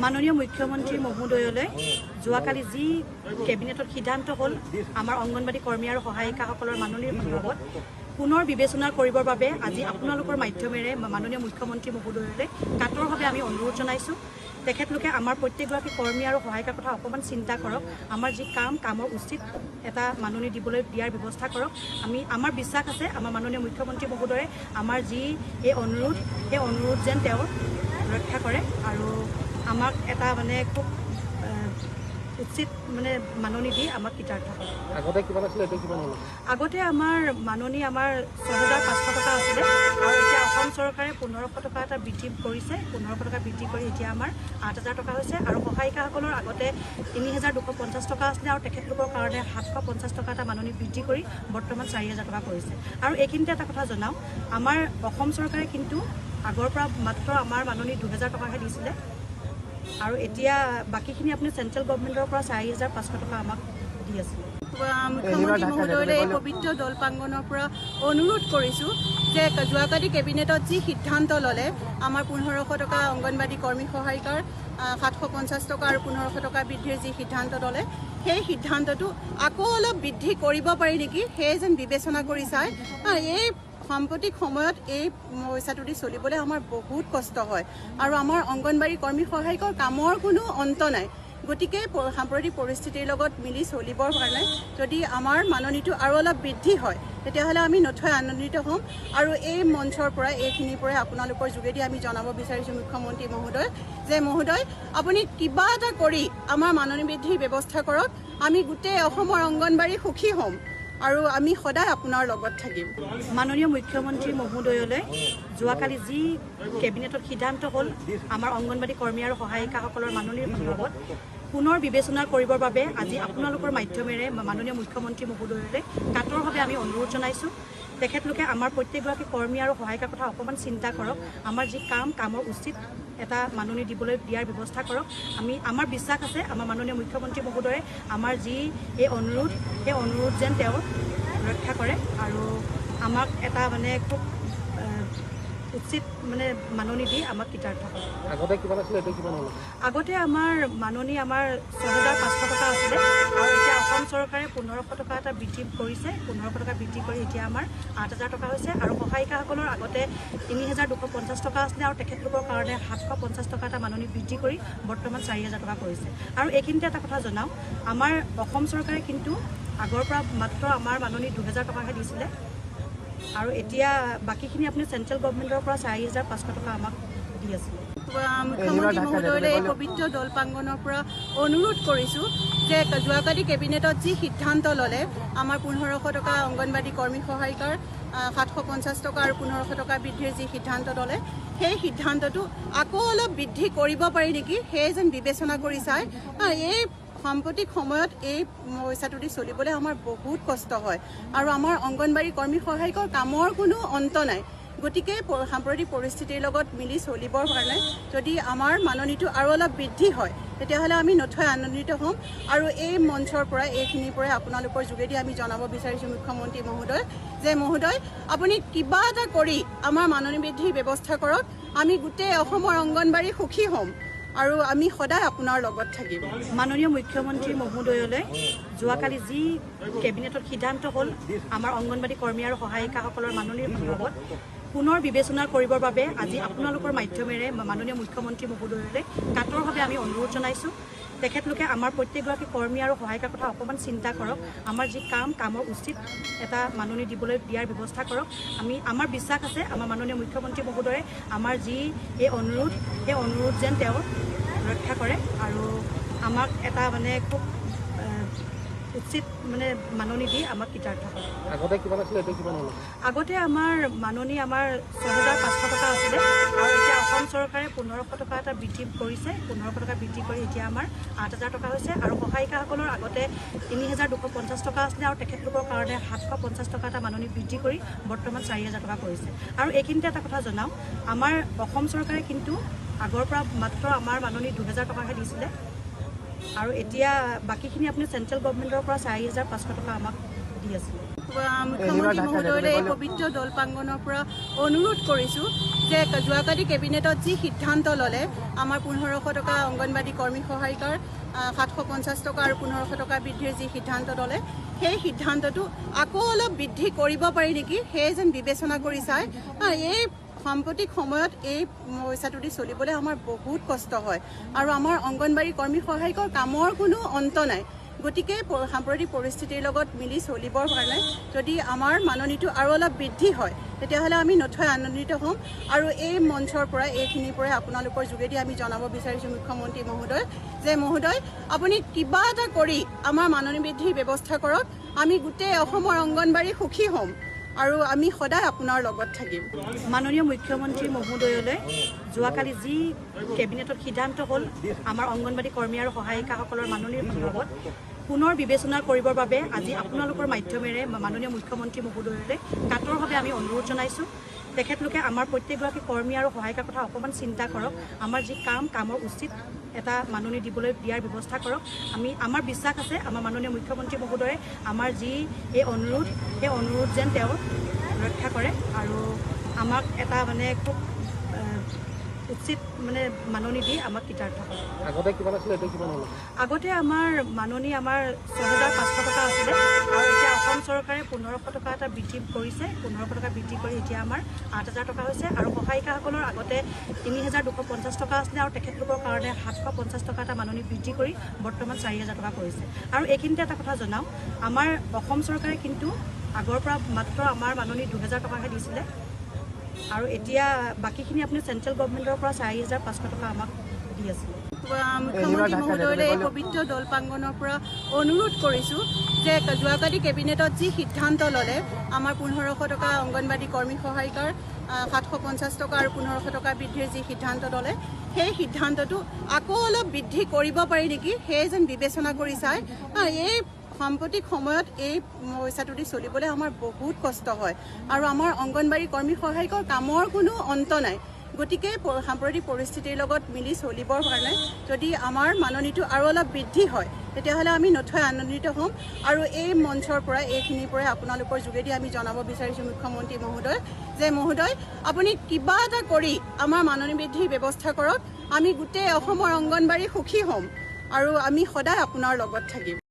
মাননীয় মুখ্যমন্ত্ৰী মহোদয়লৈ যোৱাকালি যি কেবিনেটত সিদ্ধান্ত হ'ল আমাৰ অংগনবাড়ী কৰ্মী আৰু সহায়িকাসকলৰ মাননীৰ বিভাগত পুনৰ বিবেচনা কৰিবৰ বাবে আজি আপোনালোকৰ মাধ্যমেৰে মাননীয় মুখ্যমন্ত্ৰী মহোদয়লৈ কাটৰভাৱে আমি অনুৰোধ জনাইছোঁ। তেখেতলোকে আমাৰ প্ৰত্যেকগৰাকী কৰ্মী আৰু সহায়িকাৰ কথা অকণমান চিন্তা কৰক। আমাৰ যি কামৰ উচিত এটা মাননি দিয়াৰ ব্যৱস্থা কৰক। আমাৰ বিশ্বাস আছে আমাৰ মাননীয় মুখ্যমন্ত্ৰী মহোদয়ে আমাৰ যি এই অনুৰোধ যেন তেওঁ ৰক্ষা কৰে আৰু আমাক এটা খুব উচিত মাননি দি আমাক কৃতাৰ্থ কৰে। আগতে আমাৰ মাননি ৬,৫০০ টকা আছিলে আৰু এতিয়া অসম চৰকাৰে ১৫০০ টকা এটা বৃদ্ধি কৰিছে। ১৫০০ টকা বৃদ্ধি কৰি এতিয়া আমাৰ ৮,০০০ টকা হৈছে আৰু সহায়িকাসকলৰ আগতে ৩,২৫০ টকা আছিলে আৰু তেখেতলোকৰ কাৰণে ৭৫০ টকা এটা মাননি বৃদ্ধি কৰি বৰ্তমান ৪,০০০ টকা কৰিছে। আৰু এইখিনিতে এটা কথা জনাওঁ, আমাৰ অসম চৰকাৰে কিন্তু আগৰ পৰা মাত্ৰ আমাৰ মাননি ২,০০০ টকাহে দিছিলে আৰু এতিয়া বাকীখিনি আপুনি চেণ্ট্ৰেল গভৰ্ণমেণ্টৰ পৰা ৪,৫০০ টকা আমাক দি আছিলে। মুখ্যমন্ত্ৰী মহোদয়লৈ এই পবিত্ৰ দল প্ৰাংগণৰ পৰা অনুৰোধ কৰিছোঁ যে যোৱাকালি কেবিনেটত যি সিদ্ধান্ত ল'লে আমাৰ ১৫০০ টকা অংগনবাড়ী কৰ্মী সহায়িকাৰ ৭৫০ টকা আৰু ১৫০০ টকা বৃদ্ধিৰ যি সিদ্ধান্ত ল'লে সেই সিদ্ধান্তটো আকৌ অলপ বৃদ্ধি কৰিব পাৰি নেকি সেয়ে যেন বিবেচনা কৰি চায়। এই সাম্প্ৰতিক সময়ত এই সমস্যাটো দি চলিবলৈ আমাৰ বহুত কষ্ট হয় আৰু আমাৰ অংগনবাড়ী কৰ্মী সহায়িকৰ কামৰ কোনো অন্ত নাই। গতিকে সাম্প্ৰতিক পৰিস্থিতিৰ লগত মিলি চলিবৰ কাৰণে যদি আমাৰ মাননিটো আৰু অলপ বৃদ্ধি হয় তেতিয়াহ'লে আমি নথৈ আনন্দিত হ'ম। আৰু এই মঞ্চৰ পৰা এইখিনিৰ পৰাই আপোনালোকৰ যোগেদি আমি জনাব বিচাৰিছোঁ মুখ্যমন্ত্ৰী মহোদয় যে মহোদয় আপুনি কিবা এটা কৰি আমাৰ মাননি বৃদ্ধিৰ ব্যৱস্থা কৰক। আমি গোটেই অসমৰ অংগনবাড়ী সুখী হ'ম আৰু আমি সদায় আপোনাৰ লগত থাকিম। মাননীয় মুখ্যমন্ত্ৰী মহোদয়লৈ যোৱাকালি যি কেবিনেটত সিদ্ধান্ত হ'ল আমাৰ অংগনবাড়ী কৰ্মী আৰু সহায়িকাসকলৰ মাননিৰ বিভাগত পুনৰ বিবেচনা কৰিবৰ বাবে আজি আপোনালোকৰ মাধ্যমেৰে মাননীয় মুখ্যমন্ত্ৰী মহোদয়লৈ কাটৰভাৱে আমি অনুৰোধ জনাইছোঁ। তেখেতলোকে আমাৰ প্ৰত্যেকগৰাকী কৰ্মী আৰু সহায়িকাৰ কথা অকণমান চিন্তা কৰক। আমাৰ যি কামৰ উচিত এটা মাননি দিয়াৰ ব্যৱস্থা কৰক। আমাৰ বিশ্বাস আছে আমাৰ মাননীয় মুখ্যমন্ত্ৰী মহোদয়ে আমাৰ যি এই অনুৰোধ যেন তেওঁ ৰক্ষা কৰে আৰু আমাক এটা খুব উচিত মাননি দি আমাক কৃতাৰ্থ কৰে। আগতে আমাৰ মাননি ৬,৫০০ টকা আছিলে আৰু এতিয়া অসম চৰকাৰে ১৫০০ টকা এটা বৃদ্ধি কৰিছে। ১৫০০ টকা বৃদ্ধি কৰি এতিয়া আমাৰ ৮,০০০ টকা হৈছে আৰু সহায়িকাসকলৰ আগতে ৩,২৫০ টকা আছিলে আৰু তেখেতলোকৰ কাৰণে ৭৫০ টকা এটা মাননি বৃদ্ধি কৰি বৰ্তমান ৪,০০০ টকা কৰিছে। আৰু এইখিনিতে এটা কথা জনাওঁ, আমাৰ অসম চৰকাৰে কিন্তু আগৰ পৰা মাত্ৰ আমাৰ মাননি ২,০০০ টকাহে দিছিলে আৰু এতিয়া বাকীখিনি আপুনি চেণ্ট্ৰেল গভৰ্ণমেণ্টৰ পৰা ৪,৫০০ টকা আমাক দি আছিলে। মুখ্যমন্ত্ৰী মহোদয়লৈ এই পবিত্ৰ দল প্ৰাংগণৰ পৰা অনুৰোধ কৰিছোঁ যে যোৱাকালি কেবিনেটত যি সিদ্ধান্ত ল'লে আমাৰ ১৫০০ টকা অংগনবাড়ী কৰ্মী সহায়িকাৰ ৭৫০ টকা আৰু ১৫০০ টকা বৃদ্ধিৰ যি সিদ্ধান্ত ল'লে সেই সিদ্ধান্তটো আকৌ অলপ বৃদ্ধি কৰিব পাৰি নেকি সেয়ে যেন বিবেচনা কৰি চায়। এই সাম্প্ৰতিক সময়ত এই সমস্যাটো দি চলিবলৈ আমাৰ বহুত কষ্ট হয় আৰু আমাৰ অংগনবাড়ী কৰ্মী সহায়িকৰ কামৰ কোনো অন্ত নাই। গতিকে সাম্প্ৰতিক পৰিস্থিতিৰ লগত মিলি চলিবৰ কাৰণে যদি আমাৰ মাননিটো আৰু অলপ বৃদ্ধি হয় তেতিয়াহ'লে আমি নথৈ আনন্দিত হ'ম। আৰু এই মঞ্চৰ পৰা এইখিনিৰ পৰাই আপোনালোকৰ যোগেদি আমি জনাব বিচাৰিছোঁ মুখ্যমন্ত্ৰী মহোদয় যে মহোদয় আপুনি কিবা এটা কৰি আমাৰ মাননি বৃদ্ধিৰ ব্যৱস্থা কৰক। আমি গোটেই অসমৰ অংগনবাড়ী সুখী হ'ম আৰু আমি সদায় আপোনাৰ লগত থাকিম। মাননীয় মুখ্যমন্ত্ৰী মহোদয়লৈ যোৱাকালি যি কেবিনেটত সিদ্ধান্ত হ'ল আমাৰ অংগনবাড়ী কৰ্মী আৰু সহায়িকাসকলৰ মাননিৰ বিভাগত পুনৰ বিবেচনা কৰিবৰ বাবে আজি আপোনালোকৰ মাধ্যমেৰে মাননীয় মুখ্যমন্ত্ৰী মহোদয়লৈ কাটৰভাৱে আমি অনুৰোধ জনাইছোঁ। তেখেতলোকে আমাৰ প্ৰত্যেকগৰাকী কৰ্মী আৰু সহায়িকাৰ কথা অকণমান চিন্তা কৰক। আমাৰ যি কামৰ উচিত এটা মাননি দিয়াৰ ব্যৱস্থা কৰক। আমাৰ বিশ্বাস আছে আমাৰ মাননীয় মুখ্যমন্ত্ৰী মহোদয়ে আমাৰ যি এই অনুৰোধ যেন তেওঁ ৰক্ষা কৰে আৰু আমাক এটা খুব উচিত মাননি দি আমাক কৃতাৰ্থ কৰে। আগতে আমাৰ মাননি ৬,৫০০ টকা আছিলে আৰু এতিয়া অসম চৰকাৰে ১৫০০ টকা এটা বৃদ্ধি কৰিছে। ১৫০০ টকা বৃদ্ধি কৰি এতিয়া আমাৰ ৮,০০০ টকা হৈছে আৰু সহায়িকাসকলৰ আগতে ৩,২৫০ টকা আছিলে আৰু তেখেতলোকৰ কাৰণে ৭৫০ টকা এটা মাননি বৃদ্ধি কৰি বৰ্তমান ৪,০০০ টকা কৰিছে। আৰু এইখিনিতে এটা কথা জনাওঁ, আমাৰ অসম চৰকাৰে কিন্তু আগৰ পৰা মাত্ৰ আমাৰ মাননি ২,০০০ টকাহে দিছিলে আৰু এতিয়া বাকীখিনি আপুনি চেণ্ট্ৰেল গভৰ্ণমেণ্টৰ পৰা ৪,৫০০ টকা আমাক দি আছিলে। মুখ্যমন্ত্ৰী মহোদয়লৈ এই পবিত্ৰ দৌল প্ৰাংগণৰ পৰা অনুৰোধ কৰিছোঁ যে যোৱাকালি কেবিনেটত যি সিদ্ধান্ত ল'লে আমাৰ 1500 টকা অংগনবাড়ী কৰ্মী সহায়িকাৰ 750 টকা আৰু 1500 টকা বৃদ্ধিৰ যি সিদ্ধান্ত ল'লে সেই সিদ্ধান্তটো আকৌ অলপ বৃদ্ধি কৰিব পাৰি নেকি সেয়ে যেন বিবেচনা কৰি চাই। এই সাম্প্ৰতিক সময়ত এই পইচাটো দি চলিবলৈ আমাৰ বহুত কষ্ট হয় আৰু আমাৰ অংগনবাড়ী কৰ্মী সহায়িকৰ কামৰ কোনো অন্ত নাই। গতিকে সাম্প্ৰতিক পৰিস্থিতিৰ লগত মিলি চলিবৰ কাৰণে যদি আমাৰ মাননিটো আৰু অলপ বৃদ্ধি হয় তেতিয়াহ'লে আমি নথৈ আনন্দিত হ'ম। আৰু এই মঞ্চৰ পৰা এইখিনিৰ পৰাই আপোনালোকৰ যোগেদি আমি জনাব বিচাৰিছোঁ মুখ্যমন্ত্ৰী মহোদয় যে মহোদয় আপুনি কিবা এটা কৰি আমাৰ মাননি বৃদ্ধিৰ ব্যৱস্থা কৰক। আমি গোটেই অসমৰ অংগনবাড়ী সুখী হ'ম আৰু আমি সদায় আপোনাৰ লগত থাকিম। মাননীয় মুখ্যমন্ত্ৰী মহোদয়লৈ যোৱাকালি যি কেবিনেটত সিদ্ধান্ত হ'ল আমাৰ অংগনবাড়ী কৰ্মী আৰু সহায়িকাসকলৰ মাননিৰ সন্দৰ্ভত পুনৰ বিবেচনা কৰিবৰ বাবে আজি আপোনালোকৰ মাধ্যমেৰে মাননীয় মুখ্যমন্ত্ৰী মহোদয়লৈ কাতৰভাৱে আমি অনুৰোধ জনাইছোঁ। তেখেতলোকে আমাৰ প্ৰত্যেকগৰাকী কৰ্মী আৰু সহায়িকাৰ কথা অকণমান চিন্তা কৰক। আমাৰ যি কামৰ উচিত এটা মাননি দিয়াৰ ব্যৱস্থা কৰক। আমাৰ বিশ্বাস আছে আমাৰ মাননীয় মুখ্যমন্ত্ৰী মহোদয়ে আমাৰ যি এই অনুৰোধ সেই অনুৰোধ যেন তেওঁ ৰক্ষা কৰে আৰু আমাক এটা খুব উচিত মাননি দি আমাক কৃতাৰ্থ কৰে। আগতে আমাৰ মাননি 6500 টকা আছিলে আৰু এতিয়া অসম চৰকাৰে 1500 টকা এটা বৃদ্ধি কৰিছে। 1500 টকা বৃদ্ধি কৰি এতিয়া আমাৰ 8000 টকা হৈছে আৰু সহায়িকাসকলৰ আগতে 3250 টকা আছিলে আৰু তেখেতলোকৰ কাৰণে 750 টকা এটা মাননি বৃদ্ধি কৰি বৰ্তমান 4000 টকা কৰিছে। আৰু এইখিনিতে এটা কথা জনাওঁ, আমাৰ অসম চৰকাৰে কিন্তু আগৰ পৰা মাত্ৰ আমাৰ মাননি 2000 টকাহে দিছিলে আৰু এতিয়া বাকীখিনি আপুনি চেণ্ট্ৰেল গভৰ্ণমেণ্টৰ পৰা 4500 টকা আমাক দি আছিলে। মুখ্যমন্ত্ৰী মহোদয়লৈ এই পবিত্ৰ দৌল প্ৰাংগণৰ পৰা অনুৰোধ কৰিছোঁ যে যোৱাকালি কেবিনেটত যি সিদ্ধান্ত ল'লে আমাৰ 1500 টকা অংগনবাড়ী কৰ্মী সহায়িকাৰ 750 টকা আৰু 1500 টকা বৃদ্ধিৰ যি সিদ্ধান্ত ল'লে সেই সিদ্ধান্তটো আকৌ অলপ বৃদ্ধি কৰিব পাৰি নেকি সেয়ে যেন বিবেচনা কৰি চাই। এই সাম্প্ৰতিক সময়ত এই পইচাটো দি চলিবলৈ আমাৰ বহুত কষ্ট হয় আৰু আমাৰ অংগনবাড়ী কৰ্মী সহায়িকৰ কামৰ কোনো অন্ত নাই। গতিকে সাম্প্ৰতিক পৰিস্থিতিৰ লগত মিলি চলিবৰ কাৰণে যদি আমাৰ মাননিটো আৰু অলপ বৃদ্ধি হয় তেতিয়াহ'লে আমি নথৈ আনন্দিত হ'ম। আৰু এই মঞ্চৰ পৰা এইখিনিৰ পৰাই আপোনালোকৰ যোগেদি আমি জনাব বিচাৰিছোঁ মুখ্যমন্ত্ৰী মহোদয় যে মহোদয় আপুনি কিবা এটা কৰি আমাৰ মাননি বৃদ্ধিৰ ব্যৱস্থা কৰক। আমি গোটেই অসমৰ অংগনবাড়ী সুখী হ'ম আৰু আমি সদায় আপোনাৰ লগত থাকিম।